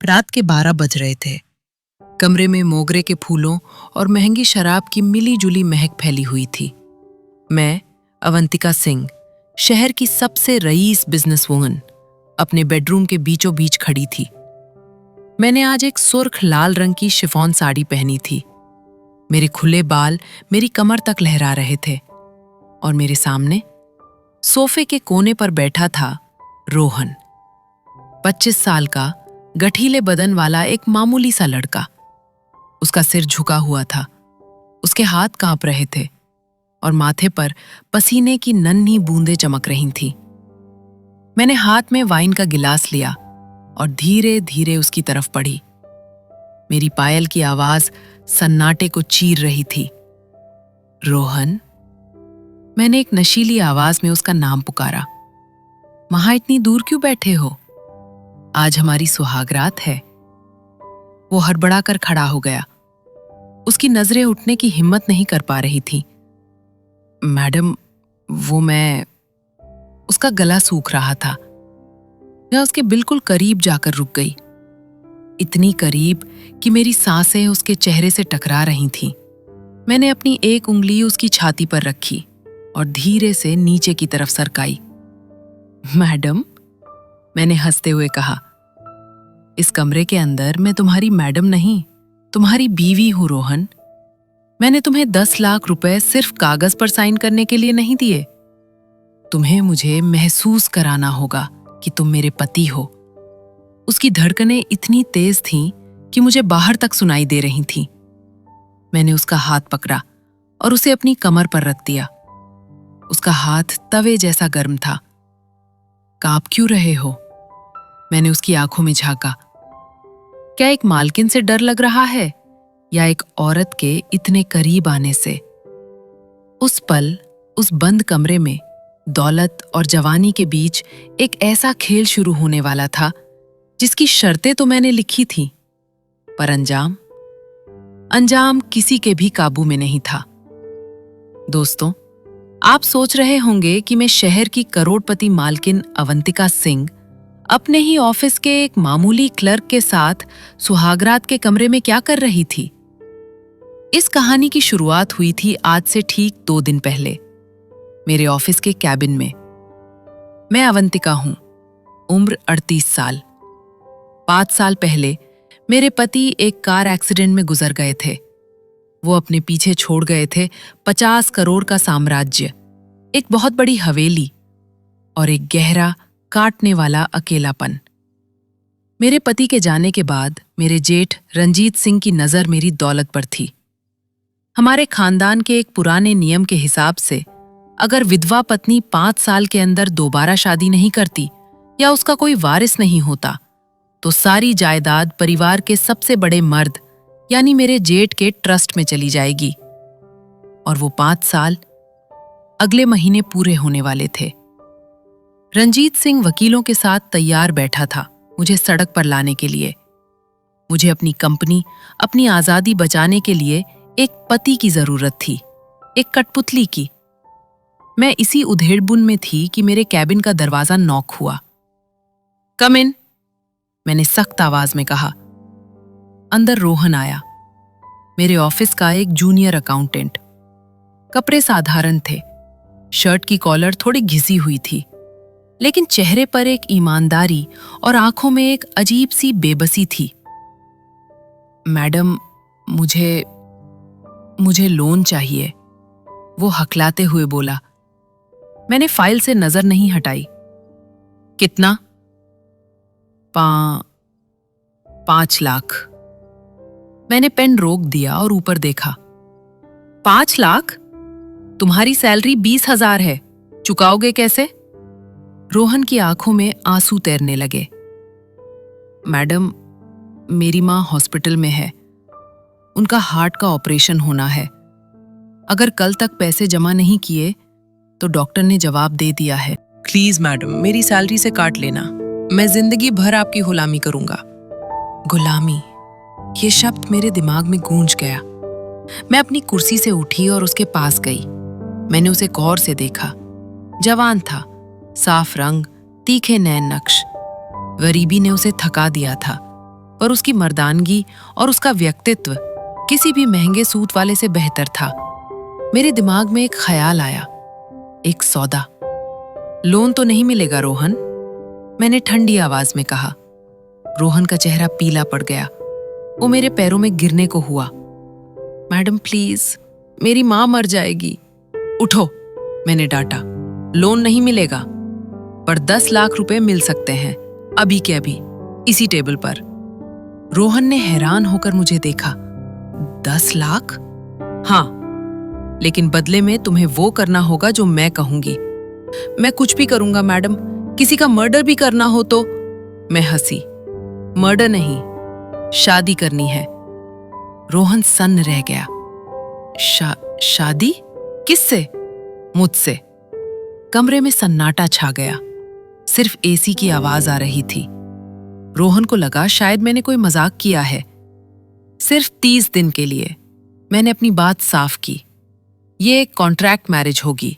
रात के 12 बज रहे थे। कमरे में मोगरे के फूलों और महंगी शराब की मिली जुली महक फैली हुई थी। मैं, अवंतिका सिंह, शहर की सबसे रईस बिजनेसवुमन, अपने बेडरूम के बीचों बीच खड़ी थी। मैंने आज एक सुर्ख लाल रंग की शिफॉन साड़ी पहनी थी। मेरे खुले बाल मेरी कमर तक लहरा रहे थे और मेरे सामने सोफे के कोने पर बैठा था रोहन, 25 साल का गठीले बदन वाला एक मामूली सा लड़का। उसका सिर झुका हुआ था, उसके हाथ कांप रहे थे और माथे पर पसीने की नन्ही बूंदें चमक रही थीं। मैंने हाथ में वाइन का गिलास लिया और धीरे धीरे उसकी तरफ बढ़ी। मेरी पायल की आवाज सन्नाटे को चीर रही थी। रोहन, मैंने एक नशीली आवाज में उसका नाम पुकारा। वहां इतनी दूर क्यों बैठे हो? आज हमारी सुहागरात है। वो हड़बड़ा कर खड़ा हो गया। उसकी नजरें उठने की हिम्मत नहीं कर पा रही थी। मैडम, मैं उसका गला सूख रहा था। मैं उसके बिल्कुल करीब जाकर रुक गई, इतनी करीब कि मेरी सांसें उसके चेहरे से टकरा रही थीं। मैंने अपनी एक उंगली उसकी छाती पर रखी और धीरे से नीचे की तरफ सरकाई। मैडम, मैंने हंसते हुए कहा, इस कमरे के अंदर मैं तुम्हारी मैडम नहीं, तुम्हारी बीवी हूं रोहन। मैंने तुम्हें 10 लाख रुपए सिर्फ कागज पर साइन करने के लिए नहीं दिए। तुम्हें मुझे महसूस कराना होगा कि तुम मेरे पति हो। उसकी धड़कनें इतनी तेज थीं कि मुझे बाहर तक सुनाई दे रही थीं। मैंने उसका हाथ पकड़ा और उसे अपनी कमर पर रख दिया। उसका हाथ तवे जैसा गर्म था। कांप क्यों रहे हो? मैंने उसकी आंखों में झांका। क्या एक मालकिन से डर लग रहा है या एक औरत के इतने करीब आने से? उस पल, उस बंद कमरे में दौलत और जवानी के बीच एक ऐसा खेल शुरू होने वाला था जिसकी शर्तें तो मैंने लिखी थीं, पर अंजाम किसी के भी काबू में नहीं था। दोस्तों, आप सोच रहे होंगे कि मैं शहर की करोड़पति मालकिन अवंतिका सिंह अपने ही ऑफिस के एक मामूली क्लर्क के साथ सुहागरात के कमरे में क्या कर रही थी। इस कहानी की शुरुआत हुई थी आज से ठीक 2 दिन पहले, मेरे ऑफिस के कैबिन में। मैं अवंतिका हूं, उम्र 38 साल। 5 साल पहले मेरे पति एक कार एक्सीडेंट में गुजर गए थे। वो अपने पीछे छोड़ गए थे 50 करोड़ का साम्राज्य, एक बहुत बड़ी हवेली और एक गहरा काटने वाला अकेलापन। मेरे पति के जाने के बाद मेरे जेठ रंजीत सिंह की नजर मेरी दौलत पर थी। हमारे खानदान के एक पुराने नियम के हिसाब से अगर विधवा पत्नी 5 साल के अंदर दोबारा शादी नहीं करती या उसका कोई वारिस नहीं होता तो सारी जायदाद परिवार के सबसे बड़े मर्द यानी मेरे जेठ के ट्रस्ट में चली जाएगी। और वो 5 साल अगले महीने पूरे होने वाले थे। रंजीत सिंह वकीलों के साथ तैयार बैठा था मुझे सड़क पर लाने के लिए। मुझे अपनी कंपनी, अपनी आजादी बचाने के लिए एक पति की जरूरत थी, एक कठपुतली की। मैं इसी उधेड़बुन में थी कि मेरे कैबिन का दरवाजा नॉक हुआ। कम इन, मैंने सख्त आवाज में कहा। अंदर रोहन आया, मेरे ऑफिस का एक जूनियर अकाउंटेंट। कपड़े साधारण थे, शर्ट की कॉलर थोड़ी घिसी हुई थी, लेकिन चेहरे पर एक ईमानदारी और आंखों में एक अजीब सी बेबसी थी। मैडम, मुझे लोन चाहिए, वो हकलाते हुए बोला। मैंने फाइल से नजर नहीं हटाई। कितना? 5 लाख। मैंने पेन रोक दिया और ऊपर देखा। 5 लाख? तुम्हारी सैलरी 20,000 है, चुकाओगे कैसे? रोहन की आंखों में आंसू तैरने लगे। मैडम, मेरी मां हॉस्पिटल में है, उनका हार्ट का ऑपरेशन होना है। अगर कल तक पैसे जमा नहीं किए तो डॉक्टर ने जवाब दे दिया है। प्लीज मैडम, मेरी सैलरी से काट लेना, मैं जिंदगी भर आपकी गुलामी करूंगा। गुलामी, ये शब्द मेरे दिमाग में गूंज गया। मैं अपनी कुर्सी से उठी और उसके पास गई। मैंने उसे गौर से देखा। जवान था, साफ रंग, तीखे नैन नक्श। गरीबी ने उसे थका दिया था पर उसकी मर्दानगी और उसका व्यक्तित्व किसी भी महंगे सूट वाले से बेहतर था। मेरे दिमाग में एक ख्याल आया, एक सौदा। लोन तो नहीं मिलेगा रोहन? मैंने ठंडी आवाज में कहा। रोहन का चेहरा पीला पड़ गया। वो मेरे पैरों में गिरने को हुआ। मैडम प्लीज, मेरी मां मर जाएगी। उठो, मैंने डांटा। लोन नहीं मिलेगा, पर 10 लाख रुपए मिल सकते हैं, अभी के अभी, इसी टेबल पर। रोहन ने हैरान होकर मुझे देखा। 10 लाख? हाँ, लेकिन बदले में तुम्हें वो करना होगा जो मैं कहूंगी। मैं कुछ भी करूंगा मैडम, किसी का मर्डर भी करना हो तो। मैं हंसी। मर्डर नहीं, शादी करनी है। रोहन सन्न रह गया। शादी? किससे? मुझसे। कमरे में सन्नाटा छा गया। सिर्फ एसी की आवाज आ रही थी। रोहन को लगा शायद मैंने कोई मजाक किया है। सिर्फ 30 दिन के लिए। मैंने अपनी बात साफ की। ये एक कॉन्ट्रैक्ट मैरिज होगी।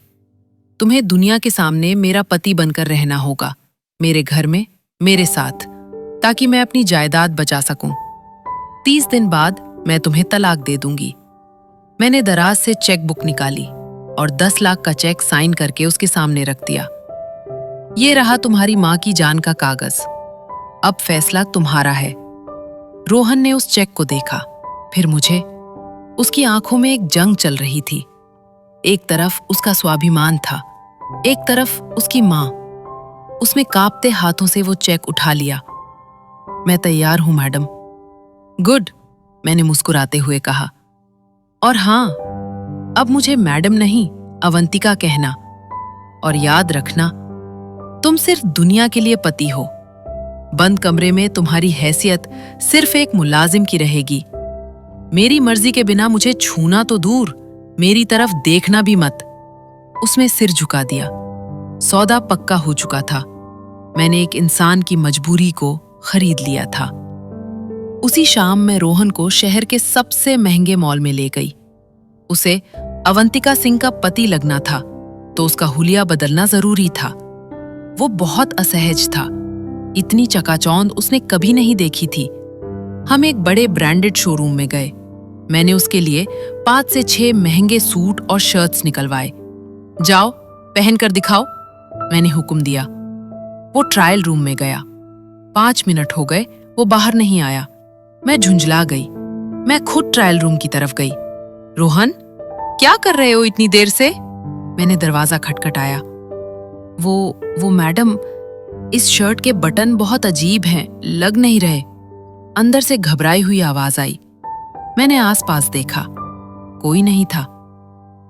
तुम्हें दुनिया के सामने मेरा पति बनकर रहना होगा, मेरे घर में, मेरे साथ, ताकि मैं अपनी जायदाद बचा सकूं। 30 दिन बाद मैं तुम्हें तलाक दे दूंगी। मैंने दराज से चेक बुक निकाली और 10 लाख का चेक साइन करके उसके सामने रख दिया। ये रहा तुम्हारी मां की जान का कागज। अब फैसला तुम्हारा है। रोहन ने उस चेक को देखा, फिर मुझे। उसकी आंखों में एक जंग चल रही थी। एक तरफ उसका स्वाभिमान था, एक तरफ उसकी मां। उसने कांपते हाथों से वो चेक उठा लिया। मैं तैयार हूं मैडम। गुड, मैंने मुस्कुराते हुए कहा। और हां, अब मुझे मैडम नहीं, अवंतिका कहना। और याद रखना, तुम सिर्फ दुनिया के लिए पति हो। बंद कमरे में तुम्हारी हैसियत सिर्फ एक मुलाजिम की रहेगी। मेरी मर्जी के बिना मुझे छूना तो दूर, मेरी तरफ देखना भी मत। उसने सिर झुका दिया। सौदा पक्का हो चुका था। मैंने एक इंसान की मजबूरी को खरीद लिया था। उसी शाम मैं रोहन को शहर के सबसे महंगे मॉल में ले गई। उसे अवंतिका सिंह का पति लगना था, तो उसका हुलिया बदलना जरूरी था। वो बहुत असहज था। इतनी चकाचौंध उसने कभी नहीं देखी थी। हम एक बड़े ब्रांडेड शोरूम में गए। मैंने उसके लिए 5 से 6 महंगे सूट और शर्ट्स निकलवाए। जाओ, पहन कर दिखाओ, मैंने हुक्म दिया। वो ट्रायल रूम में गया। 5 मिनट हो गए, वो बाहर नहीं आया। मैं झुंझला गई। मैं खुद ट्रायल रूम की तरफ गई। रोहन, क्या कर रहे हो इतनी देर से? मैंने दरवाजा खटखटाया। वो मैडम, इस शर्ट के बटन बहुत अजीब हैं, लग नहीं रहे। अंदर से घबराई हुई आवाज आई। मैंने आसपास देखा, कोई नहीं था।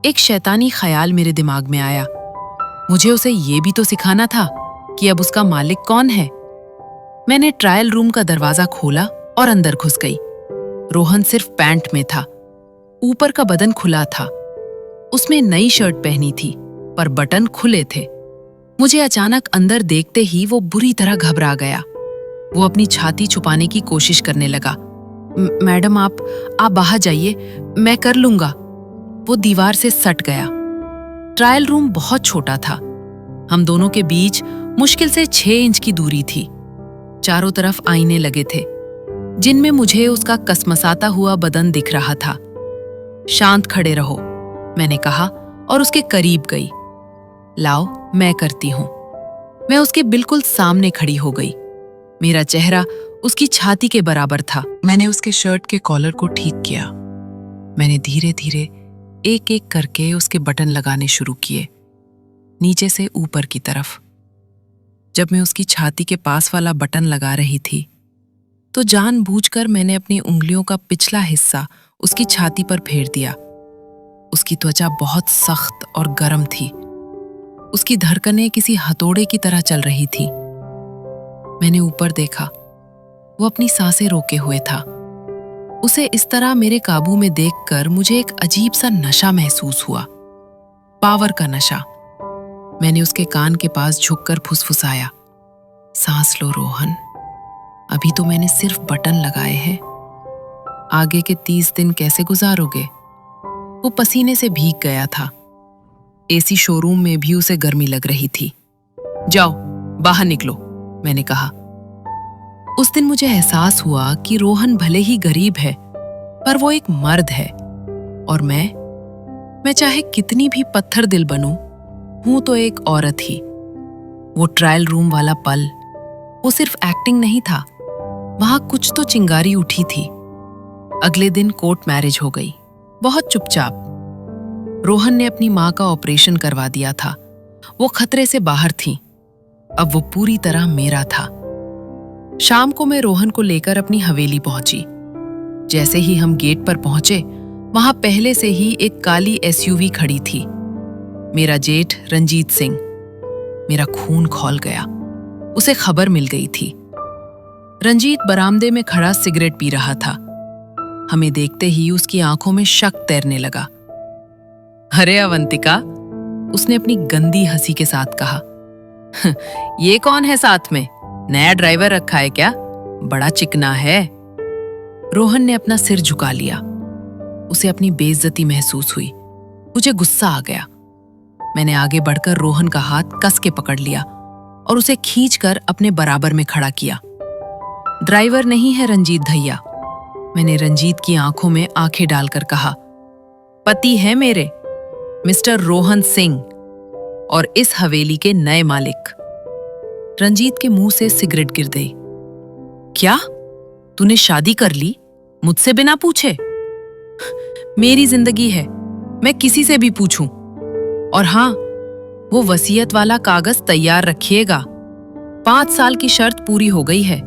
एक शैतानी ख्याल मेरे दिमाग में आया। मुझे उसे ये भी तो सिखाना था कि अब उसका मालिक कौन है। मैंने ट्रायल रूम का दरवाजा खोला और अंदर घुस गई। रोहन सिर्फ पैंट में था। ऊपर का बदन खुला था। उसमें नई शर्ट पहनी थी, पर बटन खुले थे। मुझे अचानक अंदर देखते ही वो बुरी तरह घबरा गया। वो अपनी छाती छुपाने की कोशिश करने लगा। मैडम, आप बाहर जाइए, मैं कर लूंगा। वो दीवार से सट गया। ट्रायल रूम बहुत छोटा था। हम दोनों के बीच मुश्किल से 6 इंच की दूरी थी। चारों तरफ आईने लगे थे, जिनमें मुझे उसका कसमसाता हुआ बदन दिख रहा था। शांत खड़े रहो, मैंने कहा और उसके करीब गई। लाओ, मैं करती हूं। मैं उसके बिल्कुल सामने खड़ी हो गई। मेरा चेहरा उसकी छाती के बराबर था। मैंने उसके शर्ट के कॉलर को ठीक किया। मैंने धीरे धीरे एक एक करके उसके बटन लगाने शुरू किए, नीचे से ऊपर की तरफ। जब मैं उसकी छाती के पास वाला बटन लगा रही थी, तो जानबूझकर मैंने अपनी उंगलियों का पिछला हिस्सा उसकी छाती पर फेर दिया। उसकी त्वचा बहुत सख्त और गर्म थी। उसकी धड़कनें किसी हथौड़े की तरह चल रही थी। मैंने ऊपर देखा। वो अपनी सांसें रोके हुए था। उसे इस तरह मेरे काबू में देखकर मुझे एक अजीब सा नशा महसूस हुआ, पावर का नशा। मैंने उसके कान के पास झुककर फुसफुसाया, सांस लो रोहन, अभी तो मैंने सिर्फ बटन लगाए हैं। आगे के 30 दिन कैसे गुजारोगे? वो पसीने से भीग गया था। एसी शोरूम में भी उसे गर्मी लग रही थी। जाओ, बाहर निकलो, मैंने कहा। उस दिन मुझे एहसास हुआ कि रोहन भले ही गरीब है, पर वो एक मर्द है, और मैं चाहे कितनी भी पत्थर दिल बनूं, हूं तो एक औरत ही। वो ट्रायल रूम वाला पल, वो सिर्फ एक्टिंग नहीं था, वहां कुछ तो चिंगारी उठी थी। अगले दिन कोर्ट मैरिज हो गई, बहुत चुपचाप। रोहन ने अपनी मां का ऑपरेशन करवा दिया था। वो खतरे से बाहर थी, अब वो पूरी तरह मेरा था। शाम को मैं रोहन को लेकर अपनी हवेली पहुंची। जैसे ही हम गेट पर पहुंचे, वहां पहले से ही एक काली एसयूवी खड़ी थी। मेरा जेठ रंजीत सिंह। मेरा खून खौल गया। उसे खबर मिल गई थी। रंजीत बरामदे में खड़ा सिगरेट पी रहा था। हमें देखते ही उसकी आंखों में शक तैरने लगा। अरे अवंतिका, उसने अपनी गंदी हंसी के साथ कहा, ये कौन है साथ में? नया ड्राइवर रखा है क्या? बड़ा चिकना है। रोहन ने अपना सिर झुका लिया। उसे अपनी बेइज्जती महसूस हुई। मुझे गुस्सा आ गया। मैंने आगे बढ़कर रोहन का हाथ कस के पकड़ लिया और उसे खींचकर अपने बराबर में खड़ा किया। ड्राइवर नहीं है रंजीत भैया, मैंने रंजीत की आंखों में आंखें डालकर कहा। पति है मेरे, मिस्टर रोहन सिंह, और इस हवेली के नए मालिक। रंजीत के मुंह से सिगरेट गिर गई। क्या? तूने शादी कर ली मुझसे बिना पूछे? मेरी जिंदगी है, मैं किसी से भी पूछूं। और हां, वो वसीयत वाला कागज तैयार रखिएगा। 5 साल की शर्त पूरी हो गई है।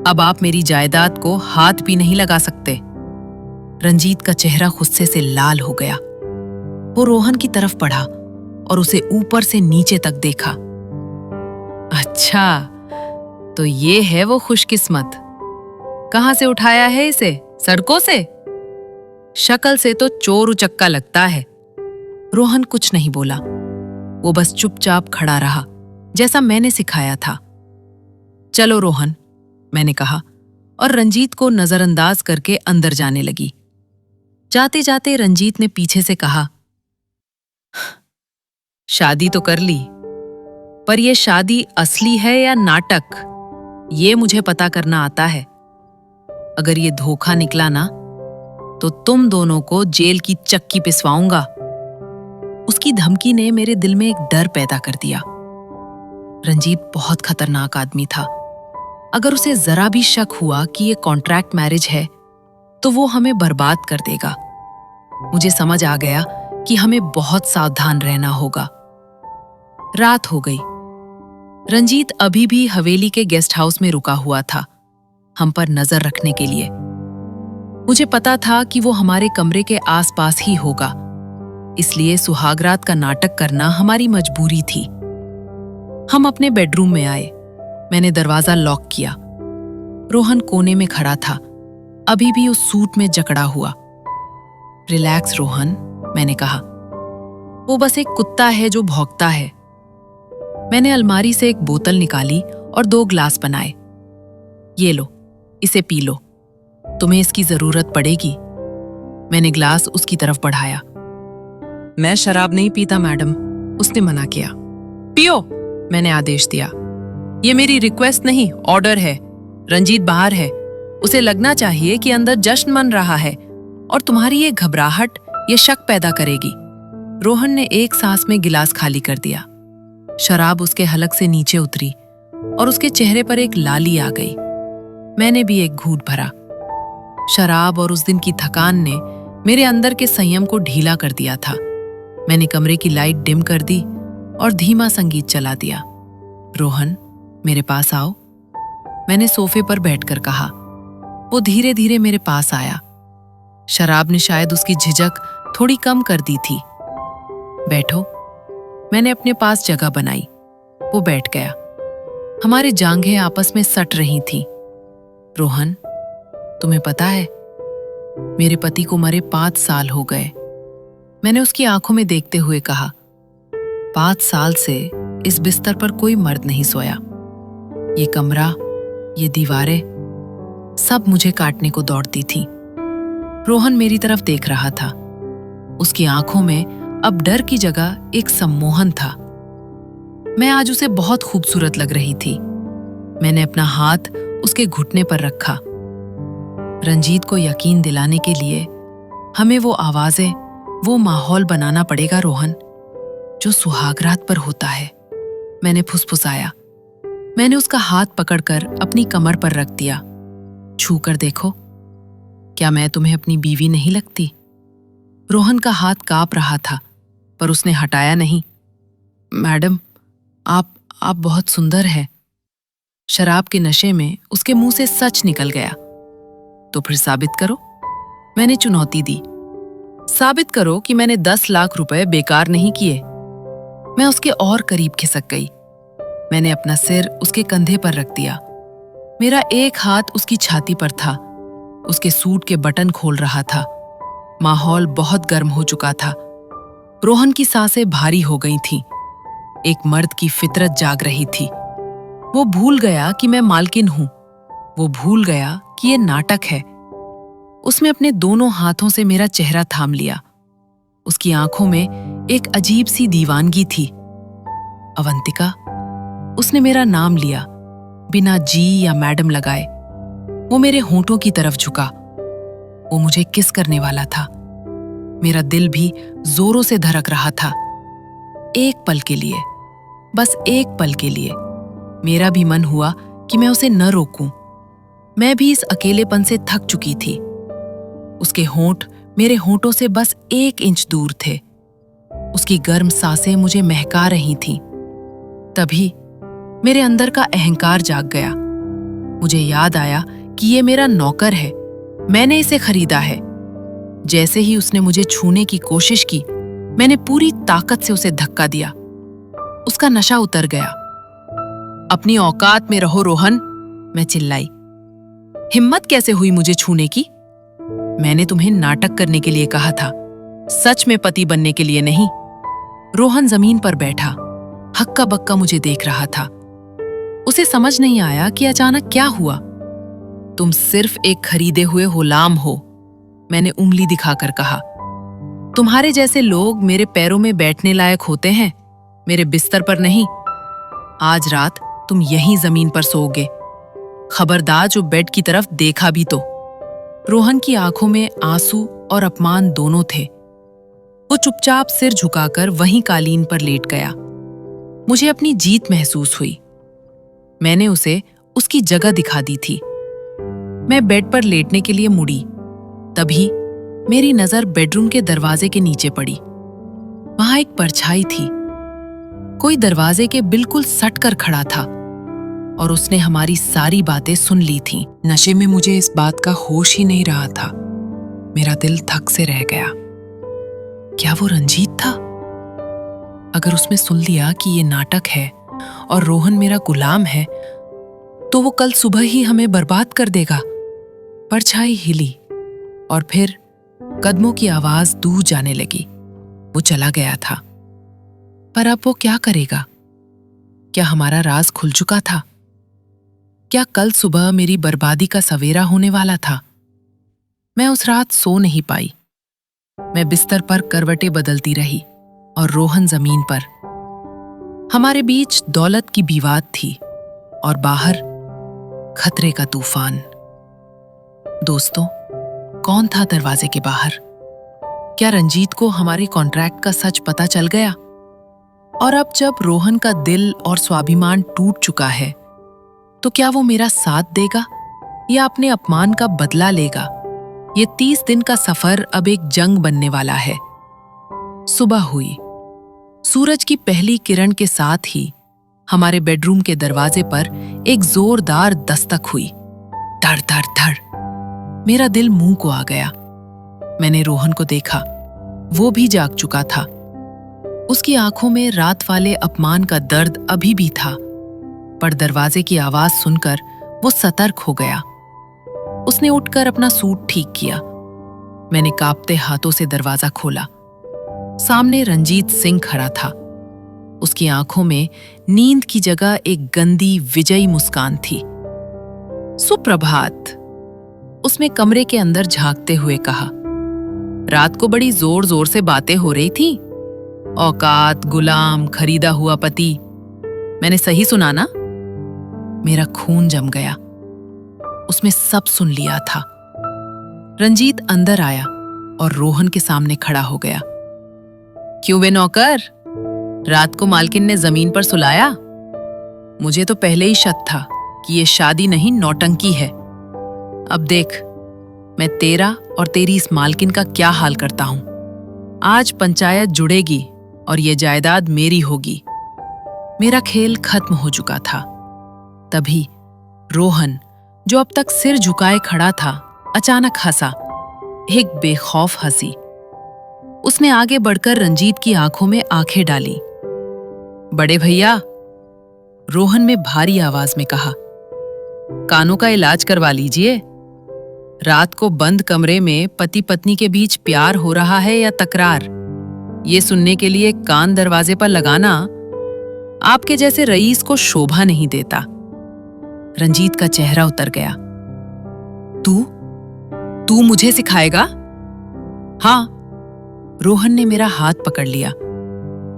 अब आप मेरी जायदाद को हाथ भी नहीं लगा सकते। रंजीत का चेहरा गुस्से से लाल हो गया। वो रोहन की तरफ बढ़ा और उसे ऊपर से नीचे तक देखा। अच्छा, तो ये है वो खुशकिस्मत। कहां से उठाया है इसे? सड़कों से? शक्ल से तो चोर उचक्का लगता है। रोहन कुछ नहीं बोला। वो बस चुपचाप खड़ा रहा, जैसा मैंने सिखाया था। चलो रोहन, मैंने कहा, और रंजीत को नजरअंदाज करके अंदर जाने लगी। जाते जाते रंजीत ने पीछे से कहा, शादी तो कर ली, पर यह शादी असली है या नाटक, ये मुझे पता करना आता है। अगर ये धोखा निकला ना, तो तुम दोनों को जेल की चक्की पिसवाऊंगा। उसकी धमकी ने मेरे दिल में एक डर पैदा कर दिया। रंजीत बहुत खतरनाक आदमी था। अगर उसे जरा भी शक हुआ कि ये कॉन्ट्रैक्ट मैरिज है, तो वो हमें बर्बाद कर देगा। मुझे समझ आ गया कि हमें बहुत सावधान रहना होगा। रात हो गई। रंजीत अभी भी हवेली के गेस्ट हाउस में रुका हुआ था, हम पर नजर रखने के लिए। मुझे पता था कि वो हमारे कमरे के आसपास ही होगा, इसलिए सुहागरात का नाटक करना हमारी मजबूरी थी। हम अपने बेडरूम में आए। मैंने दरवाजा लॉक किया। रोहन कोने में खड़ा था, अभी भी उस सूट में जकड़ा हुआ। रिलैक्स रोहन, मैंने कहा, वो बस एक कुत्ता है जो भौंकता है। मैंने अलमारी से एक बोतल निकाली और 2 ग्लास बनाए। ये लो, इसे पी लो, तुम्हें इसकी जरूरत पड़ेगी। मैंने ग्लास उसकी तरफ बढ़ाया। मैं शराब नहीं पीता मैडम, उसने मना किया। पियो, मैंने आदेश दिया। ये मेरी रिक्वेस्ट नहीं, ऑर्डर है। रंजीत बाहर है, उसे लगना चाहिए कि अंदर जश्न मन रहा है, और तुम्हारी ये घबराहट ये शक पैदा करेगी। रोहन ने एक सांस में गिलास खाली कर दिया। शराब उसके हलक से नीचे उतरी और उसके चेहरे पर एक लाली आ गई। मैंने भी एक घूंट भरा। शराब और उस दिन की थकान ने मेरे अंदर के संयम को ढीला कर दिया था। मैंने कमरे की लाइट डिम कर दी और धीमा संगीत चला दिया। रोहन, मेरे पास आओ, मैंने सोफे पर बैठकर कहा। वो धीरे धीरे मेरे पास आया। शराब ने शायद उसकी झिझक थोड़ी कम कर दी थी। बैठो, मैंने अपने पास जगह बनाई। वो बैठ गया। हमारी जांघें आपस में सट रही थीं। रोहन, तुम्हें पता है, मेरे पति को मरे 5 साल हो गए, मैंने उसकी आंखों में देखते हुए कहा। 5 साल से इस बिस्तर पर कोई मर्द नहीं सोया। ये कमरा, ये दीवारें, सब मुझे काटने को दौड़ती थी। रोहन मेरी तरफ देख रहा था। उसकी आंखों में अब डर की जगह एक सम्मोहन था। मैं आज उसे बहुत खूबसूरत लग रही थी। मैंने अपना हाथ उसके घुटने पर रखा। रंजीत को यकीन दिलाने के लिए हमें वो आवाजें, वो माहौल बनाना पड़ेगा रोहन, जो सुहागरात पर होता है, मैंने फुसफुसाया। मैंने उसका हाथ पकड़कर अपनी कमर पर रख दिया। छू कर देखो, क्या मैं तुम्हें अपनी बीवी नहीं लगती? रोहन का हाथ कांप रहा था, पर उसने हटाया नहीं। मैडम, आप बहुत सुंदर हैं। शराब के नशे में उसके मुंह से सच निकल गया। तो फिर साबित करो, मैंने चुनौती दी। साबित करो कि मैंने 10 लाख रुपए बेकार नहीं किए। मैं उसके और करीब खिसक गई। मैंने अपना सिर उसके कंधे पर रख दिया। मेरा एक हाथ उसकी छाती पर था। उसके सूट के बटन खोल रहा था। माहौल बहुत गर्म हो चुका था। रोहन की सांसें भारी हो गई थीं। एक मर्द की फितरत जाग रही थी। वो भूल गया कि मैं मालकिन हूं। वो भूल गया कि ये नाटक है। उसने अपने दोनों हाथों से मेरा चेहरा थाम लिया। उसकी आंखों में एक अजीब सी दीवानगी थी। अवंतिका, उसने मेरा नाम लिया, बिना जी या मैडम लगाए। वो मेरे होंठों की तरफ झुका। वो मुझे किस करने वाला था। मेरा दिल भी जोरों से धड़क रहा था। एक पल के लिए, बस एक पल के लिए, मेरा भी मन हुआ कि मैं उसे न रोकूं। मैं भी इस अकेलेपन से थक चुकी थी। उसके होंठ मेरे होंठों से बस 1 इंच दूर थे। उसकी गर्म सांसें मुझे महका रही थीं। तभी मेरे अंदर का अहंकार जाग गया। मुझे याद आया कि ये मेरा नौकर है, मैंने इसे खरीदा है। जैसे ही उसने मुझे छूने की कोशिश की, मैंने पूरी ताकत से उसे धक्का दिया। उसका नशा उतर गया। अपनी औकात में रहो रोहन, मैं चिल्लाई। हिम्मत कैसे हुई मुझे छूने की? मैंने तुम्हें नाटक करने के लिए कहा था, सच में पति बनने के लिए नहीं। रोहन जमीन पर बैठा, हक्का बक्का मुझे देख रहा था। उसे समझ नहीं आया कि अचानक क्या हुआ। तुम सिर्फ एक खरीदे हुए गुलाम हो, मैंने उंगली दिखाकर कहा। तुम्हारे जैसे लोग मेरे पैरों में बैठने लायक होते हैं, मेरे बिस्तर पर नहीं। आज रात तुम यहीं जमीन पर सोओगे। खबरदार जो बेड की तरफ देखा भी तो। रोहन की आंखों में आंसू और अपमान दोनों थे। वो चुपचाप सिर झुकाकर वहीं कालीन पर लेट गया। मुझे अपनी जीत महसूस हुई। मैंने उसे उसकी जगह दिखा दी थी। मैं बेड पर लेटने के लिए मुड़ी। तभी मेरी नजर बेडरूम के दरवाजे के नीचे पड़ी। वहां एक परछाई थी। कोई दरवाजे के बिल्कुल सट कर खड़ा था और उसने हमारी सारी बातें सुन ली थीं। नशे में मुझे इस बात का होश ही नहीं रहा था। मेरा दिल थक से रह गया। क्या वो रंजीत था? अगर उसने सुन लिया कि ये नाटक है और रोहन मेरा गुलाम है, तो वो कल सुबह ही हमें बर्बाद कर देगा। परछाई हिली और फिर कदमों की आवाज दूर जाने लगी। वो चला गया था। पर अब वो क्या करेगा? क्या हमारा राज खुल चुका था? क्या कल सुबह मेरी बर्बादी का सवेरा होने वाला था? मैं उस रात सो नहीं पाई। मैं बिस्तर पर करवटें बदलती रही और रोहन जमीन पर। हमारे बीच दौलत की विवाद थी और बाहर खतरे का तूफान। दोस्तों, कौन था दरवाजे के बाहर? क्या रंजीत को हमारे कॉन्ट्रैक्ट का सच पता चल गया? और अब जब रोहन का दिल और स्वाभिमान टूट चुका है, तो क्या वो मेरा साथ देगा या अपने अपमान का बदला लेगा? ये 30 दिन का सफर अब एक जंग बनने वाला है। सुबह हुई। सूरज की पहली किरण के साथ ही हमारे बेडरूम के दरवाजे पर एक जोरदार दस्तक हुई। धड़ धड़ धड़। मेरा दिल मुंह को आ गया। मैंने रोहन को देखा। वो भी जाग चुका था। उसकी आंखों में रात वाले अपमान का दर्द अभी भी था, पर दरवाजे की आवाज सुनकर वो सतर्क हो गया। उसने उठकर अपना सूट ठीक किया। मैंने कांपते हाथों से दरवाजा खोला। सामने रंजीत सिंह खड़ा था। उसकी आंखों में नींद की जगह एक गंदी विजयी मुस्कान थी। सुप्रभात, उसने कमरे के अंदर झांकते हुए कहा। रात को बड़ी जोर जोर से बातें हो रही थी। औकात, गुलाम, खरीदा हुआ पति। मैंने सही सुना ना? मेरा खून जम गया। उसमें सब सुन लिया था। रंजीत अंदर आया और रोहन के सामने खड़ा हो गया। क्यों बे नौकर, रात को मालकिन ने जमीन पर सुलाया? मुझे तो पहले ही शक था कि ये शादी नहीं नौटंकी है। अब देख, मैं तेरा और तेरी इस मालकिन का क्या हाल करता हूं। आज पंचायत जुड़ेगी और ये जायदाद मेरी होगी। मेरा खेल खत्म हो चुका था। तभी रोहन, जो अब तक सिर झुकाए खड़ा था, अचानक हंसा, एक बेखौफ हंसी। उसने आगे बढ़कर रंजीत की आंखों में आंखें डाली। बड़े भैया, रोहन ने भारी आवाज में कहा, कानों का इलाज करवा लीजिए। रात को बंद कमरे में पति पत्नी के बीच प्यार हो रहा है या तकरार, ये सुनने के लिए कान दरवाजे पर लगाना आपके जैसे रईस को शोभा नहीं देता। रंजीत का चेहरा उतर गया। तू मुझे सिखाएगा? हाँ। रोहन ने मेरा हाथ पकड़ लिया।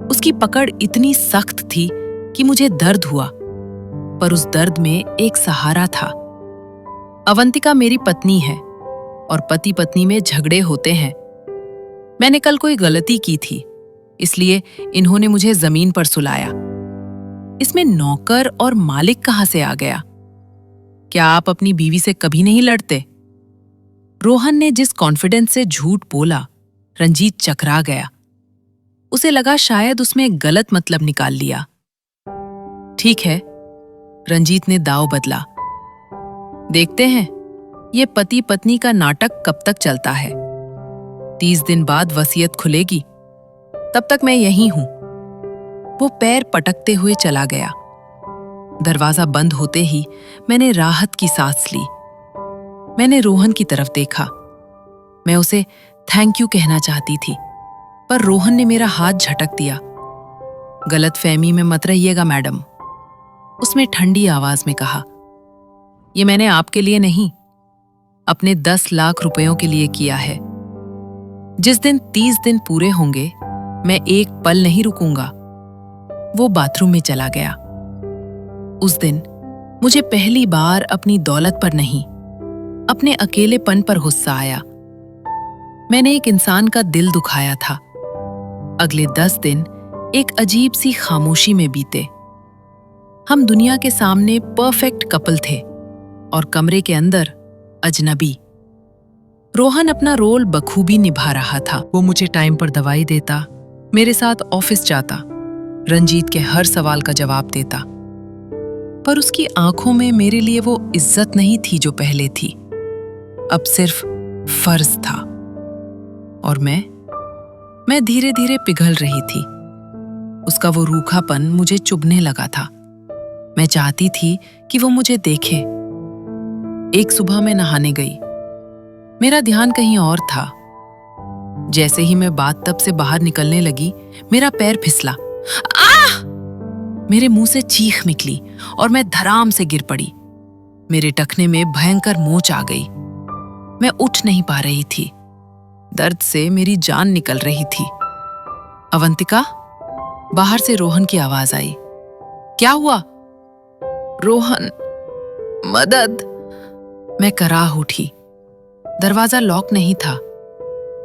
उसकी पकड़ इतनी सख्त थी कि मुझे दर्द हुआ, पर उस दर्द में एक सहारा था। अवंतिका मेरी पत्नी है और पति पत्नी में झगड़े होते हैं। मैंने कल कोई गलती की थी, इसलिए इन्होंने मुझे जमीन पर सुलाया। इसमें नौकर और मालिक कहां से आ गया? क्या आप अपनी बीवी से कभी नहीं लड़ते? रोहन ने जिस कॉन्फिडेंस से झूठ बोला, रंजीत चकरा गया। उसे लगा शायद उसमें गलत मतलब निकाल लिया। ठीक है, रंजीत ने दांव बदला। देखते हैं ये पति पत्नी का नाटक कब तक चलता है। 30 दिन बाद वसीयत खुलेगी, तब तक मैं यहीं हूं। वो पैर पटकते हुए चला गया। दरवाजा बंद होते ही मैंने राहत की सांस ली। मैंने रोहन की तरफ देखा। मैं उसे थैंक यू कहना चाहती थी, पर रोहन ने मेरा हाथ झटक दिया। गलतफहमी में मत रहिएगा मैडम, उसने ठंडी आवाज में कहा। ये मैंने आपके लिए नहीं, अपने 10 लाख रुपयों के लिए किया है। जिस दिन 30 दिन पूरे होंगे, मैं एक पल नहीं रुकूंगा। वो बाथरूम में चला गया। उस दिन मुझे पहली बार अपनी दौलत पर नहीं, अपने अकेलेपन पर गुस्सा आया। मैंने एक इंसान का दिल दुखाया था। अगले 10 दिन एक अजीब सी खामोशी में बीते। हम दुनिया के सामने परफेक्ट कपल थे और कमरे के अंदर अजनबी। रोहन अपना रोल बखूबी निभा रहा था। वो मुझे टाइम पर दवाई देता, मेरे साथ ऑफिस जाता, रंजीत के हर सवाल का जवाब देता। पर उसकी आंखों में मेरे लिए वो इज्जत नहीं थी जो पहले थी। अब सिर्फ फर्ज था। और मैं धीरे धीरे पिघल रही थी। उसका वो रूखापन मुझे चुभने लगा था। मैं चाहती थी कि वो मुझे देखे। एक सुबह मैं नहाने गई। मेरा ध्यान कहीं और था। जैसे ही मैं बाथटब से बाहर निकलने लगी, मेरा पैर फिसला। आह! मेरे मुंह से चीख निकली और मैं धड़ाम से गिर पड़ी। मेरे टखने में भयंकर मोच आ गई। मैं उठ नहीं पा रही थी। दर्द से मेरी जान निकल रही थी। अवंतिका, बाहर से रोहन की आवाज आई। क्या हुआ? रोहन, मदद! मैं कराह उठी। दरवाजा लॉक नहीं था।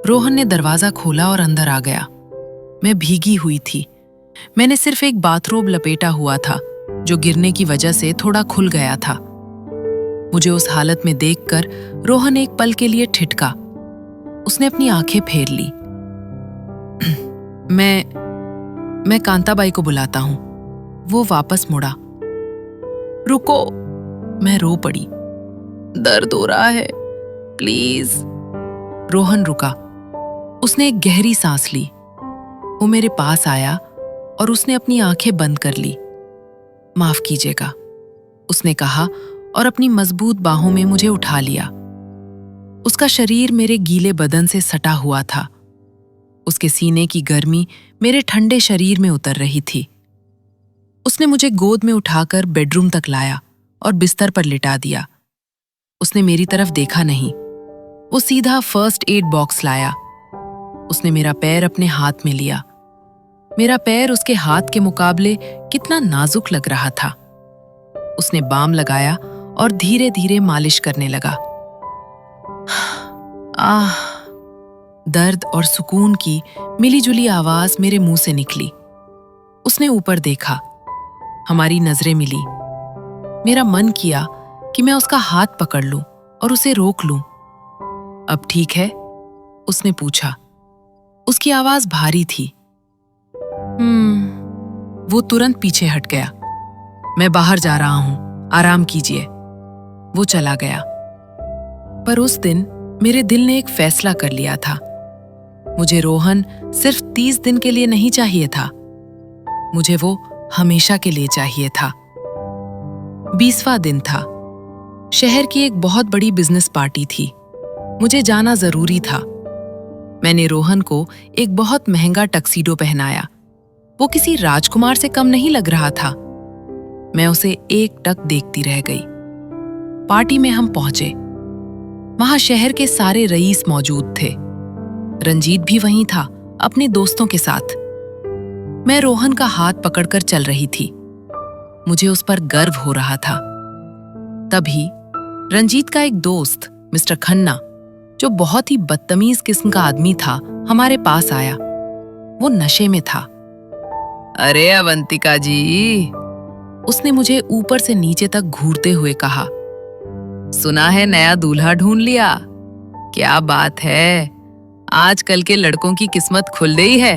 रोहन ने दरवाजा खोला और अंदर आ गया। मैं भीगी हुई थी। मैंने सिर्फ एक बाथरोब लपेटा हुआ था, जो गिरने की वजह से थोड़ा खुल गया था। मुझे उस हालत में देखकर रोहन एक पल के लिए ठिठका। उसने अपनी आंखें फेर ली। मैं कांताबाई को बुलाता हूं। वो वापस मुड़ा। रुको, मैं रो पड़ी। दर्द हो रहा है, प्लीज। रोहन रुका। उसने एक गहरी सांस ली। वो मेरे पास आया और उसने अपनी आंखें बंद कर ली। माफ कीजिएगा, उसने कहा और अपनी मजबूत बाहों में मुझे उठा लिया। उसका शरीर मेरे गीले बदन से सटा हुआ था। उसके सीने की गर्मी मेरे ठंडे शरीर में उतर रही थी। उसने मुझे गोद में उठाकर बेडरूम तक लाया और बिस्तर पर लिटा दिया। उसने मेरी तरफ देखा नहीं। वो सीधा फर्स्ट एड बॉक्स लाया। उसने मेरा पैर अपने हाथ में लिया। मेरा पैर उसके हाथ के मुकाबले कितना नाजुक लग रहा था। उसने बाम लगाया और धीरे धीरे मालिश करने लगा। आह! दर्द और सुकून की मिलीजुली आवाज मेरे मुंह से निकली। उसने ऊपर देखा, हमारी नजरें मिली। मेरा मन किया कि मैं उसका हाथ पकड़ लूं और उसे रोक लूं। अब ठीक है? उसने पूछा। उसकी आवाज भारी थी। वो तुरंत पीछे हट गया। मैं बाहर जा रहा हूं, आराम कीजिए। वो चला गया। पर उस दिन मेरे दिल ने एक फैसला कर लिया था। मुझे रोहन सिर्फ 30 दिन के लिए नहीं चाहिए था, मुझे वो हमेशा के लिए चाहिए था। 20वां दिन था। शहर की एक बहुत बड़ी बिजनेस पार्टी थी। मुझे जाना जरूरी था। मैंने रोहन को एक बहुत महंगा टक्सीडो पहनाया। वो किसी राजकुमार से कम नहीं लग रहा था। मैं उसे एकटक देखती रह गई। पार्टी में हम पहुंचे। वहां शहर के सारे रईस मौजूद थे। रंजीत भी वहीं था, अपने दोस्तों के साथ। मैं रोहन का हाथ पकड़कर चल रही थी। मुझे उस पर गर्व हो रहा था। तभी रंजीत का एक दोस्त मिस्टर खन्ना, जो बहुत ही बदतमीज किस्म का आदमी था, हमारे पास आया। वो नशे में था। अरे अवंतिका जी, उसने मुझे ऊपर से नीचे तक घूरते हुए कहा। सुना है नया दूल्हा ढूंढ लिया? क्या बात है, आजकल के लड़कों की किस्मत खुल गई है।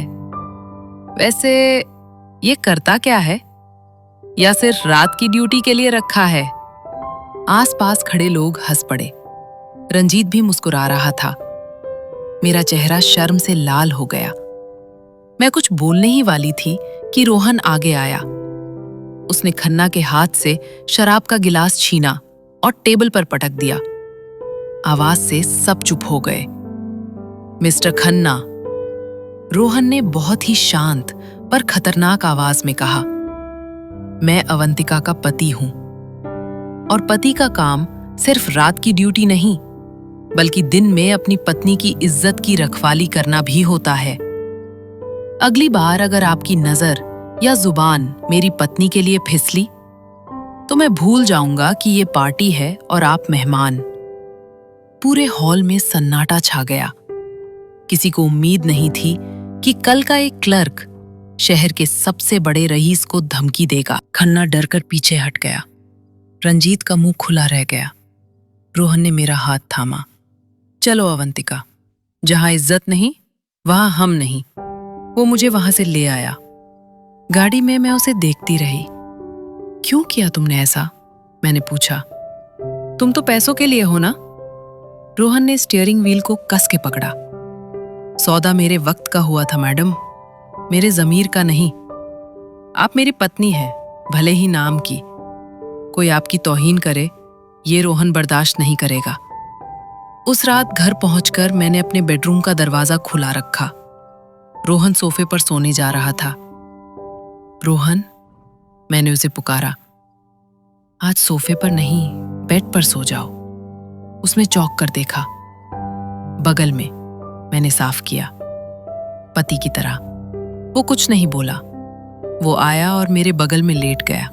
वैसे ये करता क्या है, या सिर्फ रात की ड्यूटी के लिए रखा है? आसपास खड़े लोग हंस पड़े। रंजीत भी मुस्कुरा रहा था। मेरा चेहरा शर्म से लाल हो गया। मैं कुछ बोलने ही वाली थी कि रोहन आगे आया। उसने खन्ना के हाथ से शराब का गिलास छीना और टेबल पर पटक दिया। आवाज से सब चुप हो गए। मिस्टर खन्ना, रोहन ने बहुत ही शांत पर खतरनाक आवाज में कहा, मैं अवंतिका का पति हूं, और पति का काम सिर्फ रात की ड्यूटी नहीं, बल्कि दिन में अपनी पत्नी की इज्जत की रखवाली करना भी होता है। अगली बार अगर आपकी नजर या जुबान मेरी पत्नी के लिए फिसली, तो मैं भूल जाऊंगा कि ये पार्टी है और आप मेहमान। पूरे हॉल में सन्नाटा छा गया। किसी को उम्मीद नहीं थी कि कल का एक क्लर्क शहर के सबसे बड़े रईस को धमकी देगा। खन्ना डरकर पीछे हट गया। रंजीत का मुंह खुला रह गया। रोहन ने मेरा हाथ थामा। चलो अवंतिका, जहां इज्जत नहीं वहां हम नहीं। वो मुझे वहां से ले आया। गाड़ी में मैं उसे देखती रही। क्यों किया तुमने ऐसा? मैंने पूछा। तुम तो पैसों के लिए हो ना? रोहन ने स्टीयरिंग व्हील को कस के पकड़ा। सौदा मेरे वक्त का हुआ था मैडम, मेरे जमीर का नहीं। आप मेरी पत्नी हैं, भले ही नाम की। कोई आपकी तौहीन करे, ये रोहन बर्दाश्त नहीं करेगा। उस रात घर पहुंचकर मैंने अपने बेडरूम का दरवाजा खुला रखा। रोहन सोफे पर सोने जा रहा था। रोहन, मैंने उसे पुकारा। आज सोफे पर नहीं, बेड पर सो जाओ। उसने चौंक कर देखा। बगल में, मैंने साफ किया, पति की तरह। वो कुछ नहीं बोला। वो आया और मेरे बगल में लेट गया।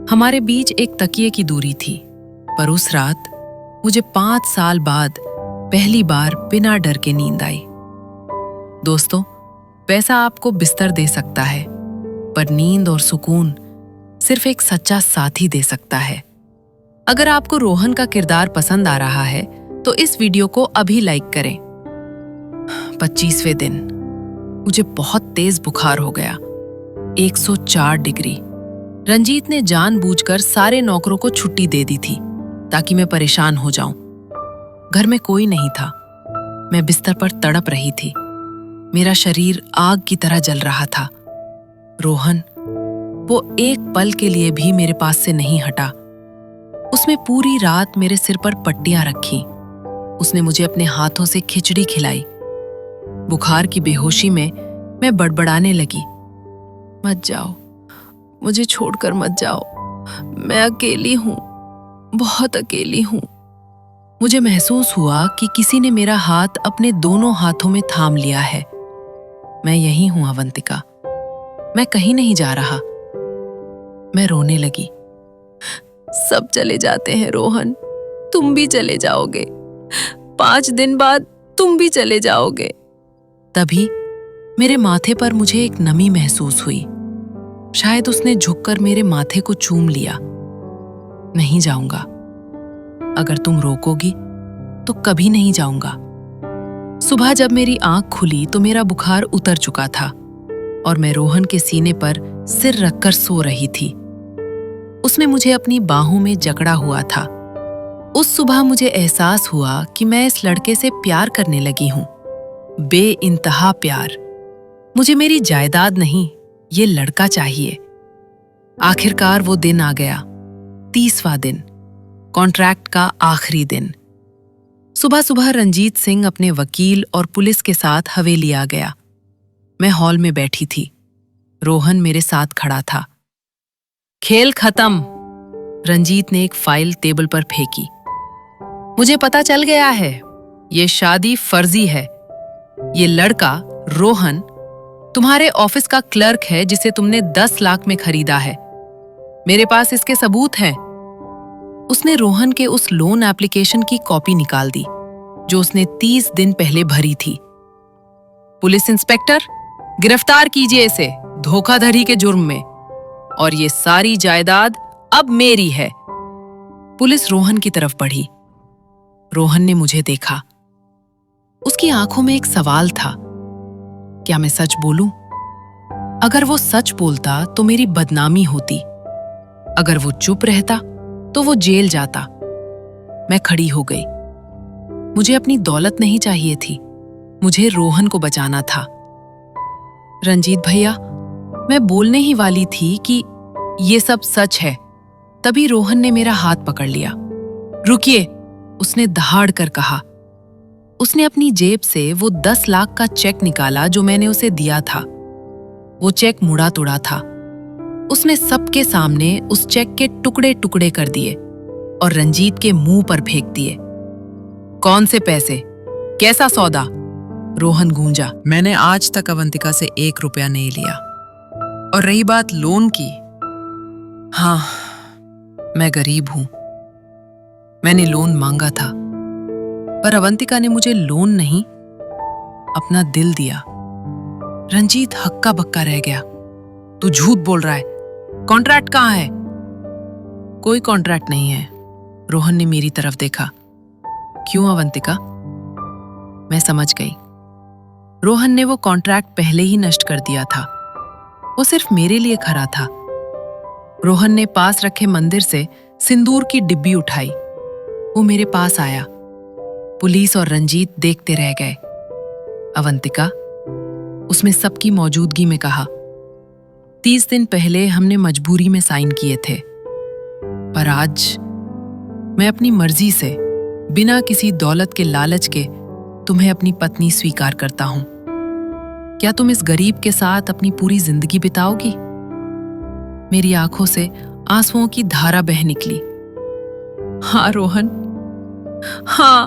हमारे बीच एक तकिए की दूरी थी, पर उस रात मुझे 5 साल बाद पहली बार बिना डर के नींद आई। दोस्तों, पैसा आपको बिस्तर दे सकता है, पर नींद और सुकून सिर्फ एक सच्चा साथी दे सकता है। अगर आपको रोहन का किरदार पसंद आ रहा है तो इस वीडियो को अभी लाइक करें। 25वें दिन मुझे बहुत तेज बुखार हो गया, 104 डिग्री। रंजीत ने जानबूझकर सारे नौकरों को छुट्टी दे दी थी ताकि मैं परेशान हो जाऊं। घर में कोई नहीं था। मैं बिस्तर पर तड़प रही थी। मेरा शरीर आग की तरह जल रहा था। रोहन, वो एक पल के लिए भी मेरे पास से नहीं हटा। उसने पूरी रात मेरे सिर पर पट्टियां रखी। उसने मुझे अपने हाथों से खिचड़ी खिलाई। बुखार की बेहोशी में मैं बड़बड़ाने लगी, मत जाओ, मुझे छोड़कर मत जाओ, मैं अकेली हूं, बहुत अकेली हूं। मुझे महसूस हुआ कि किसी ने मेरा हाथ अपने दोनों हाथों में थाम लिया है। मैं यही हूं अवंतिका, मैं कहीं नहीं जा रहा। मैं रोने लगी। सब चले जाते हैं रोहन, तुम भी चले जाओगे। 5 दिन बाद तुम भी चले जाओगे। तभी मेरे माथे पर मुझे एक नमी महसूस हुई। शायद उसने झुककर मेरे माथे को चूम लिया। नहीं जाऊंगा। अगर तुम रोकोगी तो कभी नहीं जाऊंगा। सुबह जब मेरी आंख खुली तो मेरा बुखार उतर चुका था और मैं रोहन के सीने पर सिर रखकर सो रही थी। उसने मुझे अपनी बाहों में जकड़ा हुआ था। उस सुबह मुझे एहसास हुआ कि मैं इस लड़के से प्यार करने लगी हूं, बेइंतहा प्यार। मुझे मेरी जायदाद नहीं, ये लड़का चाहिए। आखिरकार वो दिन आ गया, 30वां दिन, कॉन्ट्रैक्ट का आखिरी दिन। सुबह सुबह रंजीत सिंह अपने वकील और पुलिस के साथ हवेली आ गया। मैं हॉल में बैठी थी। रोहन मेरे साथ खड़ा था। खेल खत्म, रंजीत ने एक फाइल टेबल पर फेंकी। मुझे पता चल गया है, ये शादी फर्जी है। ये लड़का रोहन तुम्हारे ऑफिस का क्लर्क है जिसे तुमने 10 लाख में खरीदा है। मेरे पास इसके सबूत हैं। उसने रोहन के उस लोन एप्लीकेशन की कॉपी निकाल दी जो उसने 30 दिन पहले भरी थी। पुलिस इंस्पेक्टर, गिरफ्तार कीजिए इसे धोखाधड़ी के जुर्म में, और ये सारी जायदाद अब मेरी है। पुलिस रोहन की तरफ बढ़ी। रोहन ने मुझे देखा। उसकी आंखों में एक सवाल था, क्या मैं सच बोलूं? अगर वो सच बोलता तो मेरी बदनामी होती। अगर वो चुप रहता तो वो जेल जाता। मैं खड़ी हो गई। मुझे अपनी दौलत नहीं चाहिए थी, मुझे रोहन को बचाना था। रंजीत भैया, मैं बोलने ही वाली थी कि ये सब सच है, तभी रोहन ने मेरा हाथ पकड़ लिया। रुकिए, उसने दहाड़ कर कहा। उसने अपनी जेब से वो 10 लाख का चेक निकाला जो मैंने उसे दिया था। वो चेक मुड़ा तुड़ा था। उसने सबके सामने उस चेक के टुकड़े टुकड़े कर दिए और रंजीत के मुंह पर फेंक दिए। कौन से पैसे? कैसा सौदा? रोहन गूंजा। मैंने आज तक अवंतिका से 1 रुपया नहीं लिया। और रही बात लोन की, हाँ, मैं गरीब हूं। मैंने लोन मांगा था, पर अवंतिका ने मुझे लोन नहीं, अपना दिल दिया। रंजीत हक्का बक्का रह गया। तू झूठ बोल रहा है, कॉन्ट्रैक्ट कहाँ है? कोई कॉन्ट्रैक्ट नहीं है। रोहन ने मेरी तरफ देखा। क्यों अवंतिका? मैं समझ गई। रोहन ने वो कॉन्ट्रैक्ट पहले ही नष्ट कर दिया था। वो सिर्फ मेरे लिए खरा था। रोहन ने पास रखे मंदिर से सिंदूर की डिब्बी उठाई। वो मेरे पास आया। पुलिस और रंजीत देखते रह गए। अवंतिका, उसमें सबकी मौजूदगी में कहा, 30 दिन पहले हमने मजबूरी में साइन किए थे, पर आज मैं अपनी मर्जी से, बिना किसी दौलत के लालच के, तुम्हें अपनी पत्नी स्वीकार करता हूं। क्या तुम इस गरीब के साथ अपनी पूरी जिंदगी बिताओगी? मेरी आंखों से आंसुओं की धारा बह निकली। हाँ रोहन, हाँ।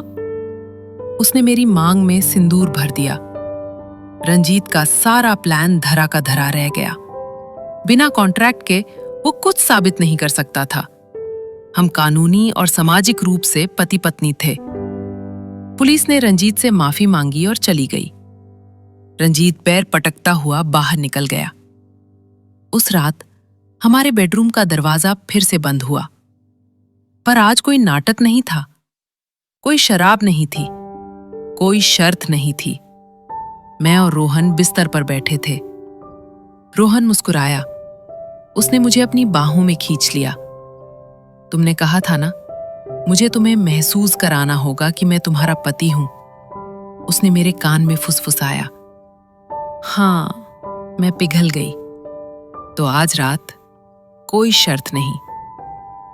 उसने मेरी मांग में सिंदूर भर दिया। रंजीत का सारा प्लान धरा का धरा रह गया। बिना कॉन्ट्रैक्ट के वो कुछ साबित नहीं कर सकता था। हम कानूनी और सामाजिक रूप से पति पत्नी थे। पुलिस ने रंजीत से माफी मांगी और चली गई। रंजीत पैर पटकता हुआ बाहर निकल गया। उस रात हमारे बेडरूम का दरवाजा फिर से बंद हुआ। पर आज कोई नाटक नहीं था, कोई शराब नहीं थी, कोई शर्त नहीं थी। मैं और रोहन बिस्तर पर बैठे थे। रोहन मुस्कुराया। उसने मुझे अपनी बाहों में खींच लिया। तुमने कहा था ना, मुझे तुम्हें महसूस कराना होगा कि मैं तुम्हारा पति हूं। उसने मेरे कान में फुसफुसाया। हाँ, मैं पिघल गई। तो आज रात कोई शर्त नहीं,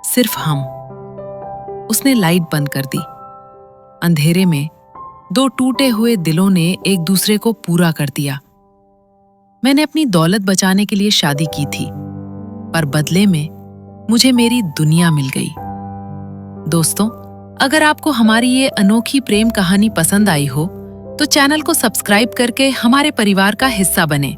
सिर्फ हम। उसने लाइट बंद कर दी। अंधेरे में 2 टूटे हुए दिलों ने एक दूसरे को पूरा कर दिया। मैंने अपनी दौलत बचाने के लिए शादी की थी, पर बदले में मुझे मेरी दुनिया मिल गई। दोस्तों, अगर आपको हमारी ये अनोखी प्रेम कहानी पसंद आई हो तो चैनल को सब्सक्राइब करके हमारे परिवार का हिस्सा बने।